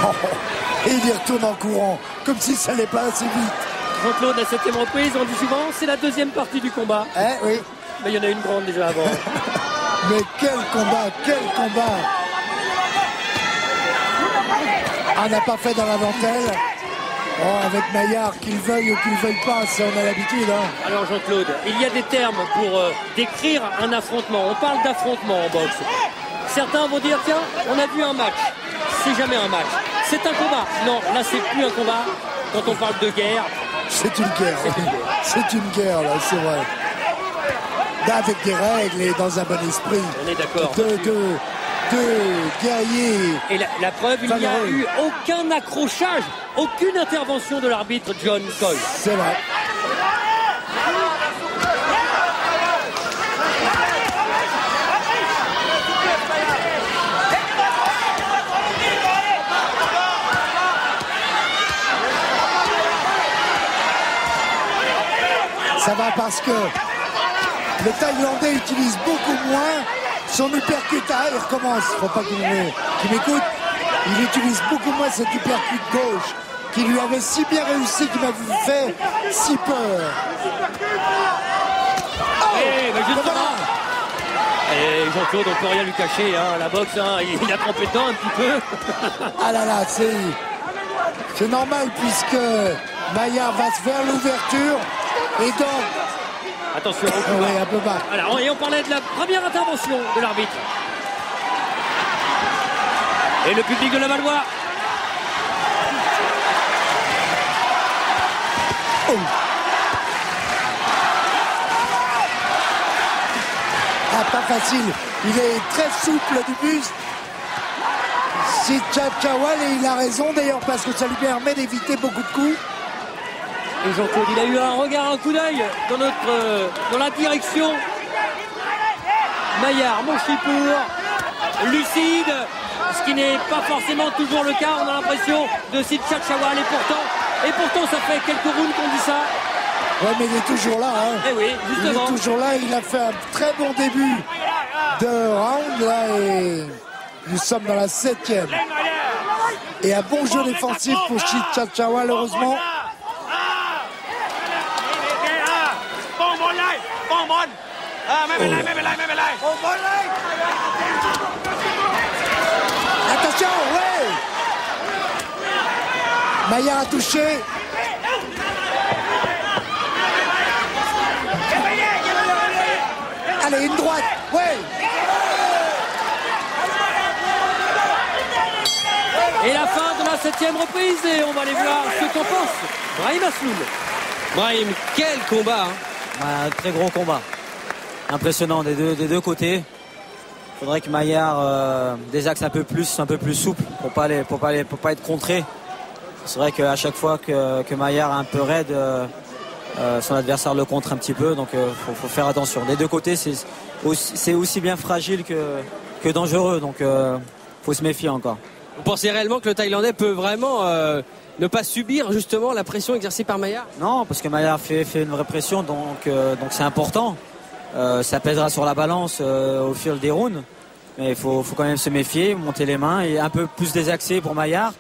Oh, et il y retourne en courant, comme si ça n'allait pas assez vite. Jean-Claude, la 7e reprise, on dit souvent, c'est la 2e partie du combat. Oui. Mais il y en a une grande déjà avant. Mais quel combat, quel combat. On n'a pas fait dans la dentelle. Oh, avec Maillard, qu'il veuille ou qu'il veuille pas, ça on a l'habitude. Hein. Alors Jean-Claude, il y a des termes pour décrire un affrontement. On parle d'affrontement en boxe. Certains vont dire, tiens, on a vu un match. C'est jamais un match. C'est un combat. Non, là c'est plus un combat. Quand on parle de guerre. C'est une guerre. C'est une guerre, là, c'est vrai. Là, avec des règles et dans un bon esprit. On est d'accord. Deux guerriers. Et la preuve, il n'y a eu aucun accrochage, aucune intervention de l'arbitre John Coyle. C'est vrai. Ça va parce que le Thaïlandais utilise beaucoup moins son uppercut. Ah, il recommence. Faut pas qu'il m'écoute. Il utilise beaucoup moins cet uppercut gauche qui lui avait si bien réussi, qui m'a fait si peur. Et Jean-Claude, on peut rien lui cacher. Hein. La boxe, hein, il a trempé dedans un petit peu. Ah là là, c'est normal puisque Maillard va vers l'ouverture et donc... Attention, un peu bas. Alors, et on parlait de la première intervention de l'arbitre. Et le public de la Valois. Oh. Ah, pas facile. Il est très souple du buste. C'est Tchatchawal et il a raison d'ailleurs parce que ça lui permet d'éviter beaucoup de coups. Et Jean-Claude, il a eu un regard, un coup d'œil dans la direction. Maillard, Monchipour, lucide, ce qui n'est pas forcément toujours le cas. On a l'impression de Sid Tchatchawal et pourtant ça fait quelques rounds qu'on dit ça. Ouais, mais il est toujours là. Hein. Eh oui, justement. Il est toujours là. Il a fait un très bon début de round là et nous sommes dans la 7e. Et un bon jeu défensif pour Sid Tchatchawal, heureusement. Attention, ouais. Maillard a touché. Allez, une droite, ouais. Et la fin de la 7e reprise et on va aller voir ce qu'en pense Brahim Asloum. Brahim, quel combat hein. Un très gros combat. Impressionnant des deux côtés. Il faudrait que Maillard désaxe un peu plus souple pour pas être contré. C'est vrai qu'à chaque fois que Maillard est un peu raide, son adversaire le contre un petit peu. Donc faut faire attention. Des deux côtés, c'est aussi bien fragile que dangereux. Donc faut se méfier encore. Vous pensez réellement que le Thaïlandais peut vraiment ne pas subir justement la pression exercée par Maillard? Non, parce que Maillard fait une vraie pression, donc c'est important. Ça pèsera sur la balance au fil des rounds, mais il faut quand même se méfier, monter les mains et un peu plus désaxer pour Maillard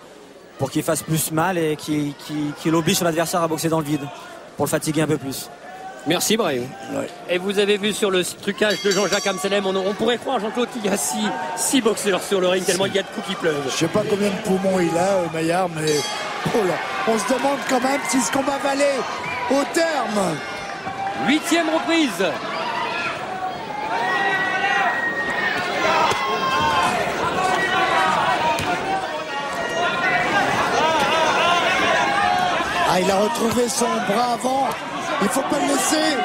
pour qu'il fasse plus mal et qu'il oblige son adversaire à boxer dans le vide pour le fatiguer un peu plus. Merci Brahim. Ouais. Et vous avez vu sur le trucage de Jean-Jacques Amselem, on pourrait croire Jean-Claude qu'il y a six boxeurs sur le ring tellement il y a de coups qui pleuvent. Je sais pas combien de poumons il a Maillard, mais oh là, on se demande quand même si ce combat valait au terme. 8e reprise. Ah, il a retrouvé son bras avant. Il faut pas le laisser.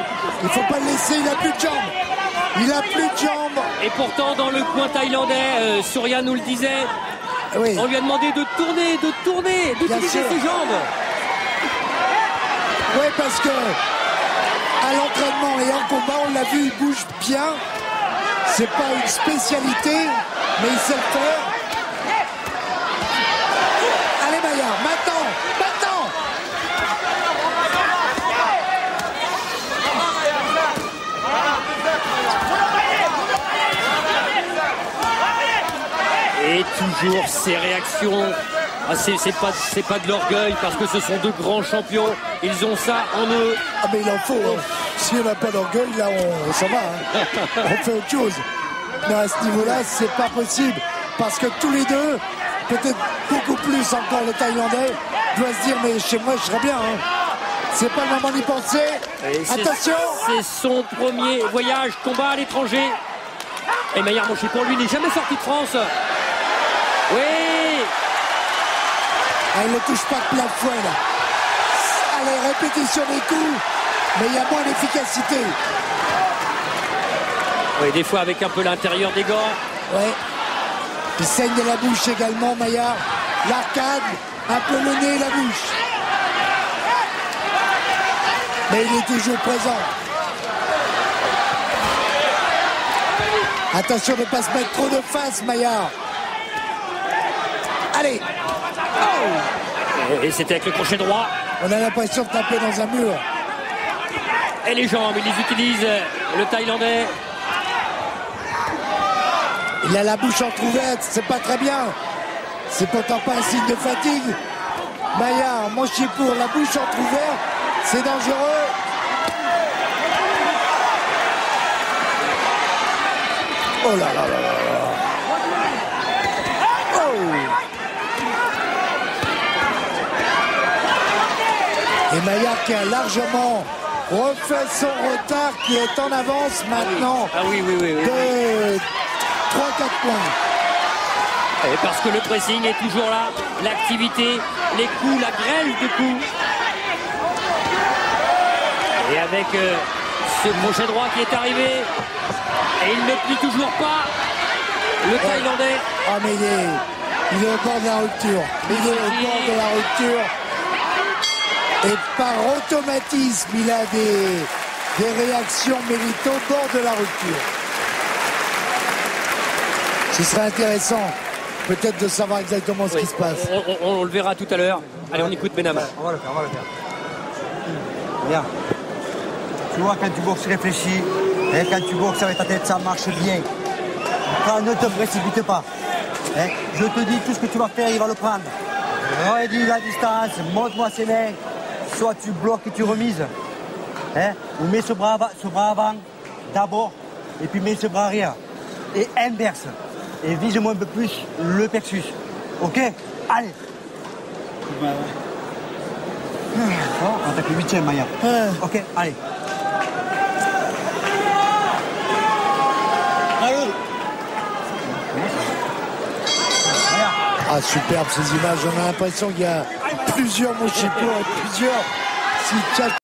Il faut pas le laisser. Il a plus de jambes. Il a plus de jambes. Et pourtant, dans le coin thaïlandais, Surya nous le disait, oui. On lui a demandé de tourner, d'utiliser ses jambes. Oui, parce que à l'entraînement et en combat, on l'a vu, il bouge bien. C'est pas une spécialité, mais il sait le faire. Allez Maillard, maintenant. Et toujours ces réactions. Ah, c'est pas de l'orgueil parce que ce sont deux grands champions. Ils ont ça en eux. Ah mais il en faut. Hein. Si on n'a pas d'orgueil, là ça va. Hein. On fait autre chose. Mais à ce niveau-là, c'est pas possible. Parce que tous les deux, peut-être beaucoup plus encore le Thaïlandais, doit se dire mais chez moi je serais bien. Hein. C'est pas le moment d'y penser. Attention. C'est son premier voyage, combat à l'étranger. Et Maillard Monchipon, lui, n'est jamais sorti de France. Oui. Elle ne touche pas de plein de fouet là. Allez, répétition des coups, mais il y a moins d'efficacité. Oui, des fois avec un peu l'intérieur des gants. Ouais. Il saigne de la bouche également, Maillard. L'arcade, un peu le nez et la bouche. Mais il est toujours présent. Attention de ne pas se mettre trop de face, Maillard. Allez. Et c'était avec le crochet droit. On a l'impression de taper dans un mur. Et les jambes, il les utilise, le Thaïlandais. Il a la bouche entrouverte, c'est pas très bien. C'est pourtant pas un signe de fatigue. Maillard, Monchipur, la bouche entrouverte, c'est dangereux. Oh là là là là là. Et Maillard qui a largement refait son retard, qui est en avance maintenant. Ah oui. De 3-4 points. Et parce que le pressing est toujours là, l'activité, les coups, la grêle de coups. Et avec ce crochet droit qui est arrivé, et il ne plie toujours pas, le Thaïlandais. Ah mais il est au bord de la rupture. Il est au bord de la rupture. Et par automatisme, il a des réactions mérito au bord de la rupture. Ce serait intéressant, peut-être, de savoir exactement ce qui se passe. On le verra tout à l'heure. Allez, on écoute Benama. On va le faire. Bien. Tu vois, quand tu boxes, réfléchis. Et quand tu boxes avec ta tête, ça marche bien. Quand ne te précipite pas. Hein? Je te dis, tout ce que tu vas faire, il va le prendre. Réduis la distance, monte-moi ses mains. Soit tu bloques et tu remises. Hein? Ou mets ce bras avant, d'abord, et puis mets ce bras arrière. Et inverse. Et vise-moi un peu plus le plexus. Ok? Allez. On attaque le 8e, Maillard. Ok, allez. Ah, superbe ces images. On a l'impression qu'il y a plusieurs Monchipur et plusieurs.